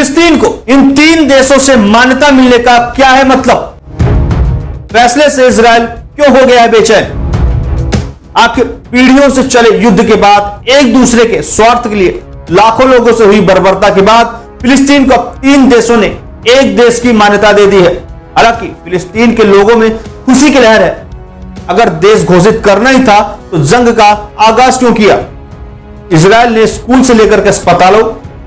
फिलिस्तीन को इन 3 देशों से मान्यता मिलने का क्या है मतलब? फैसले से इजराइल क्यों हो गया है बेचैन? आखिर पीढ़ियों से चले युद्ध के बाद एक दूसरे के स्वार्थ के लिए लाखों लोगों से हुई बर्बरता के बाद फिलिस्तीन को 3 देशों ने एक देश की मान्यता दे दी है। हालांकि फिलिस्तीन के लोगों में खुशी की लहर है। अगर देश घोषित करना ही था तो जंग का आगाज क्यों किया? इजराइल ने स्कूल से लेकर के अस्पतालों,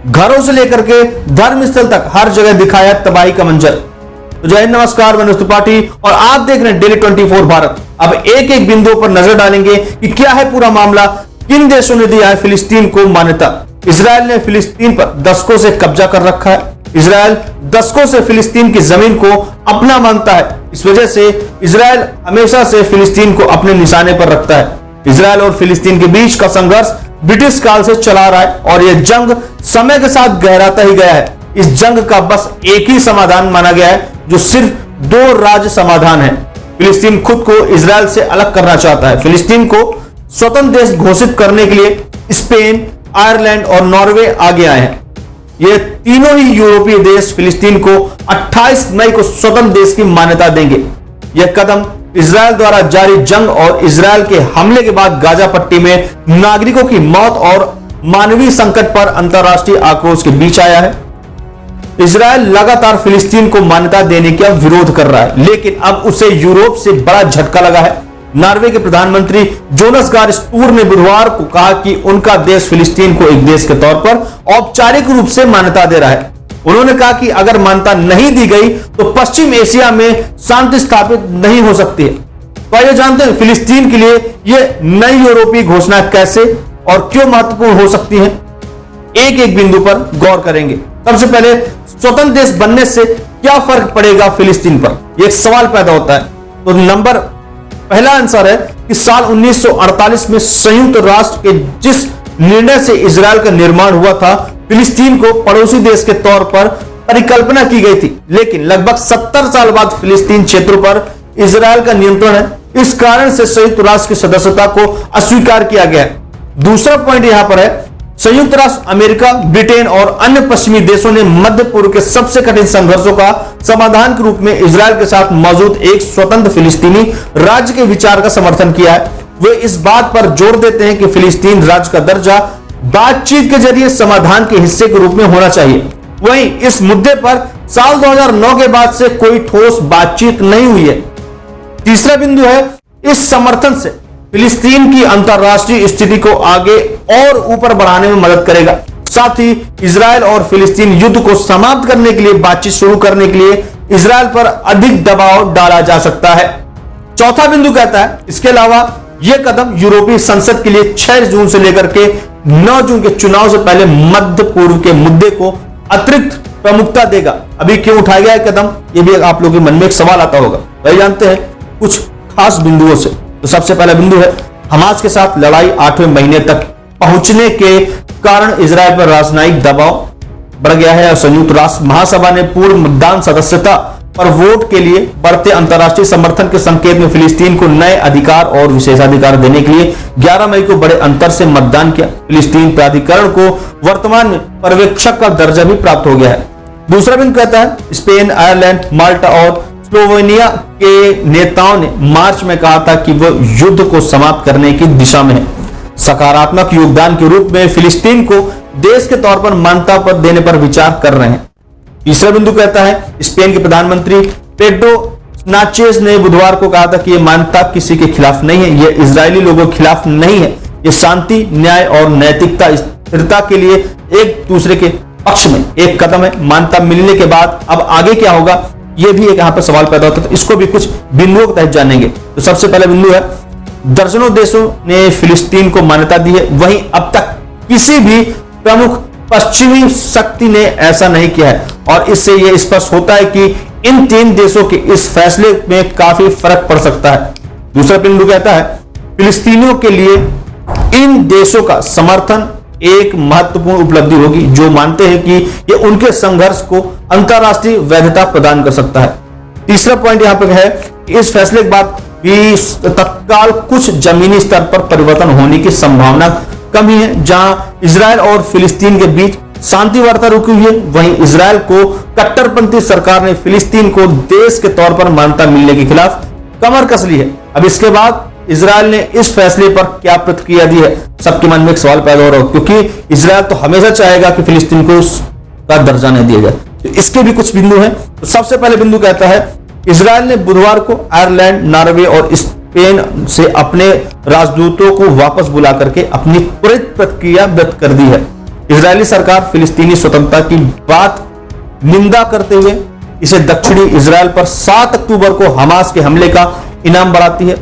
घरों से लेकर के धर्मस्थल तक हर जगह दिखाया तबाही का मंजर। तो जय हिंद, नमस्कार, मैं त्रिपाठी और आप देख रहे हैं डेली 24 भारत। अब एक एक बिंदुओं पर नजर डालेंगे कि क्या है पूरा मामला, किन देशों ने दिया है फिलिस्तीन को मान्यता। इजराइल ने फिलिस्तीन पर दशकों से कब्जा कर रखा है। इजराइल दशकों से फिलिस्तीन की जमीन को अपना मानता है। इस वजह से इजराइल हमेशा से फिलिस्तीन को अपने निशाने पर रखता है। इजराइल और फिलिस्तीन के बीच का संघर्ष ब्रिटिश काल से चला रहा है और यह जंग समय के साथ गहराता ही गया है। इस जंग का बस एक ही समाधान माना गया है, जो सिर्फ 2 राज्य समाधान है। फिलिस्तीन खुद को इजराइल से अलग करना चाहता है। फिलिस्तीन को स्वतंत्र देश घोषित करने के लिए स्पेन, आयरलैंड और नॉर्वे आगे आए हैं। ये तीनों ही यूरोपीय देश फिलिस्तीन को 28 मई को स्वतंत्र देश की मान्यता देंगे। यह कदम इजराइल द्वारा जारी जंग और इजराइल के हमले के बाद गाजा पट्टी में नागरिकों की मौत और मानवीय संकट पर अंतर्राष्ट्रीय आक्रोश के बीच आया है। इजराइल लगातार फिलिस्तीन को मान्यता देने का विरोध कर रहा है, लेकिन अब उसे यूरोप से बड़ा झटका लगा है। नॉर्वे के प्रधानमंत्री जोनास गार स्टोर ने बुधवार को कहा कि उनका देश फिलिस्तीन को एक देश के तौर पर औपचारिक रूप से मान्यता दे रहा है। उन्होंने कहा कि अगर मान्यता नहीं दी गई तो पश्चिम एशिया में शांति स्थापित नहीं हो सकती है। तो आइए जानते हैं फिलिस्तीन के लिए यह नई यूरोपीय घोषणा कैसे और क्यों महत्वपूर्ण हो सकती है। एक एक बिंदु पर गौर करेंगे। सबसे पहले, स्वतंत्र देश बनने से क्या फर्क पड़ेगा फिलिस्तीन पर, एक सवाल पैदा होता है। तो पहला आंसर है कि साल 1948 में संयुक्त राष्ट्र के जिस निर्णय से इजराइल का निर्माण हुआ था, फिलिस्तीन को पड़ोसी देश के तौर पर परिकल्पना की गई थी, लेकिन लगभग 70 साल बाद फिलिस्तीन क्षेत्र पर इजराइल का नियंत्रण है। इस कारण से संयुक्त राष्ट्र की सदस्यता को अस्वीकार किया गया है। दूसरा पॉइंट यहां पर है, संयुक्त राष्ट्र अमेरिका, ब्रिटेन और अन्य पश्चिमी देशों ने मध्य पूर्व के सबसे कठिन संघर्षों का समाधान के रूप में इजराइल के साथ मौजूद एक स्वतंत्र फिलिस्तीनी राज्य के विचार का समर्थन किया है। वे इस बात पर जोर देते हैं कि फिलिस्तीन राज्य का दर्जा बातचीत के जरिए समाधान के हिस्से के रूप में होना चाहिए। वहीं इस मुद्दे पर साल 2009 के बाद से कोई ठोस बातचीत नहीं हुई है। तीसरा बिंदु है, इस समर्थन से फिलिस्तीन की अंतरराष्ट्रीय स्थिति को आगे और ऊपर बढ़ाने में मदद करेगा। साथ ही इजराइल और फिलिस्तीन युद्ध को समाप्त करने के लिए बातचीत शुरू करने के लिए इजराइल पर अधिक दबाव डाला जा सकता है। चौथा बिंदु कहता है, इसके अलावा यह कदम यूरोपीय संसद के लिए 6 जून से लेकर के 9 जून के चुनाव से पहले मध्य पूर्व के मुद्दे को अतिरिक्त प्रमुखता देगा। अभी क्यों उठाया गया कदम, यह भी आप लोगों के मन में एक सवाल आता होगा। वही जानते हैं कुछ खास बिंदुओं से। तो सबसे पहला बिंदु है, हमास के साथ लड़ाई 8वें महीने तक पहुंचने के कारण इजराइल पर राजनयिक दबाव बढ़ गया है और संयुक्त राष्ट्र महासभा ने पूर्ण मतदान सदस्यता पर वोट के लिए बढ़ते अंतर्राष्ट्रीय समर्थन के संकेत में फिलिस्तीन को नए अधिकार और विशेषाधिकार देने के लिए 11 मई को बड़े अंतर से मतदान किया। फिलिस्तीन प्राधिकरण को वर्तमान में पर्यवेक्षक का दर्जा भी प्राप्त हो गया है। दूसरा बिंदु कहता है, स्पेन, आयरलैंड, माल्टा और स्लोवेनिया के नेताओं ने मार्च में कहा था कि वह युद्ध को समाप्त करने की दिशा में है। सकारात्मक योगदान के रूप में फिलिस्तीन को देश के तौर पर मान्यता पर देने पर विचार कर रहे हैं। तीसरा बिंदु कहता है, स्पेन के प्रधानमंत्री पेड्रो नाचेस ने बुधवार को कहा था कि यह मान्यता किसी के खिलाफ नहीं है, यह इजरायली लोगों के खिलाफ नहीं है, यह शांति, न्याय और नैतिकता, स्थिरता के लिए एक दूसरे के पक्ष में एक कदम है। मान्यता मिलने के बाद अब आगे क्या होगा, यह भी एक यहां पर सवाल पैदा होता है। तो इसको भी कुछ बिंदुओं के तहत जानेंगे। तो सबसे पहला बिंदु है, दर्जनों देशों ने फिलिस्तीन को मान्यता दी है, वहीं अब तक किसी भी प्रमुख पश्चिमी शक्ति ने ऐसा नहीं किया है और इससे यह स्पष्ट होता है कि इन 3 देशों के इस फैसले में काफी फर्क पड़ सकता है। दूसरा बिंदु कहता है, फिलिस्तीनियों के लिए इन देशों का समर्थन एक महत्वपूर्ण उपलब्धि होगी, जो मानते हैं कि यह उनके संघर्ष को अंतरराष्ट्रीय वैधता प्रदान कर सकता है। तीसरा पॉइंट यहां पर है कि इस फैसले के बाद भी तत्काल कुछ जमीनी स्तर पर परिवर्तन होने की संभावना कम ही है, जहां इजराइल और फिलिस्तीन के बीच शांति वार्ता रुकी हुई है, वहीं इजरायल को कट्टरपंथी सरकार ने फिलिस्तीन को देश के तौर पर मान्यता मिलने के खिलाफ कमर कस ली है। अब इसके बाद इजरायल ने इस फैसले पर क्या प्रतिक्रिया दी है, सबके मन में एक सवाल पैदा हो रहा है, क्योंकि इजरायल तो हमेशा चाहेगा कि फिलिस्तीन को उसका दर्जा नहीं दिया जाए। तो इसके भी कुछ बिंदु हैं। तो सबसे पहले बिंदु कहता है, इजरायल ने बुधवार को आयरलैंड, नॉर्वे और स्पेन से अपने राजदूतों को वापस बुला करके अपनी त्वरित प्रतिक्रिया व्यक्त कर दी है। इजरायली सरकार फिलिस्तीनी स्वतंत्रता की बात निंदा करते हुए इसे दक्षिणी इजरायल पर 7 अक्टूबर को हमास के हमले का इनाम बढ़ाती है,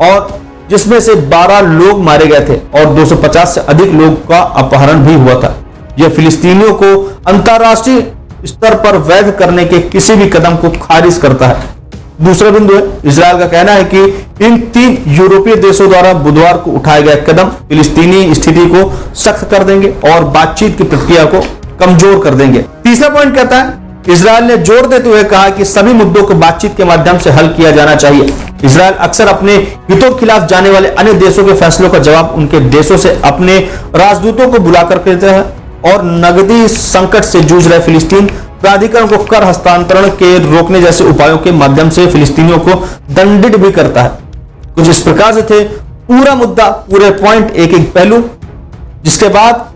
और जिसमें से 12 लोग मारे गए थे और 250 से अधिक लोग का अपहरण भी हुआ था। यह फिलिस्तीनियों को अंतर्राष्ट्रीय स्तर पर वैध करने के किसी भी कदम को खारिज करता है। दूसरा बिंदु है, इजरायल का कहना है कि इन 3 यूरोपीय देशों द्वारा बुधवार को उठाए गए कदम फिलिस्तीनी स्थिति को सख्त कर देंगे और बातचीत की प्रक्रिया को कमजोर कर देंगे। तीसरा पॉइंट कहता है, इजरायल ने जोर देते हुए कहा कि सभी मुद्दों को बातचीत के माध्यम से हल किया जाना चाहिए। इजरायल अक्सर अपने हितों के खिलाफ जाने वाले अन्य देशों के फैसलों का जवाब उनके देशों से अपने राजदूतों को बुलाकर देता है, और नकदी संकट से जूझ रहे फिलिस्तीन प्राधिकरण को कर हस्तांतरण के रोकने जैसे उपायों के माध्यम से फिलिस्तीनियों को दंडित भी करता है। कुछ इस प्रकार से थे पूरा मुद्दा, पूरे पॉइंट, एक एक पहलू, जिसके बाद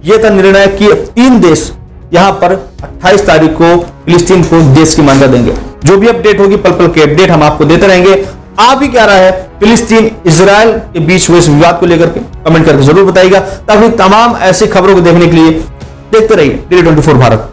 यह था निर्णय कि 3 देश यहां पर 28 तारीख को फिलिस्तीन को देश की मान्यता देंगे। जो भी अपडेट होगी, पल पल के अपडेट हम आपको देते रहेंगे। आप ही क्या रहा है फिलिस्तीन इजरायल के बीच हुए इस विवाद को लेकर के, कमेंट करके जरूर बताइएगा, ताकि तमाम ऐसी खबरों को देखने के लिए देखते रहिए DD24 भारत।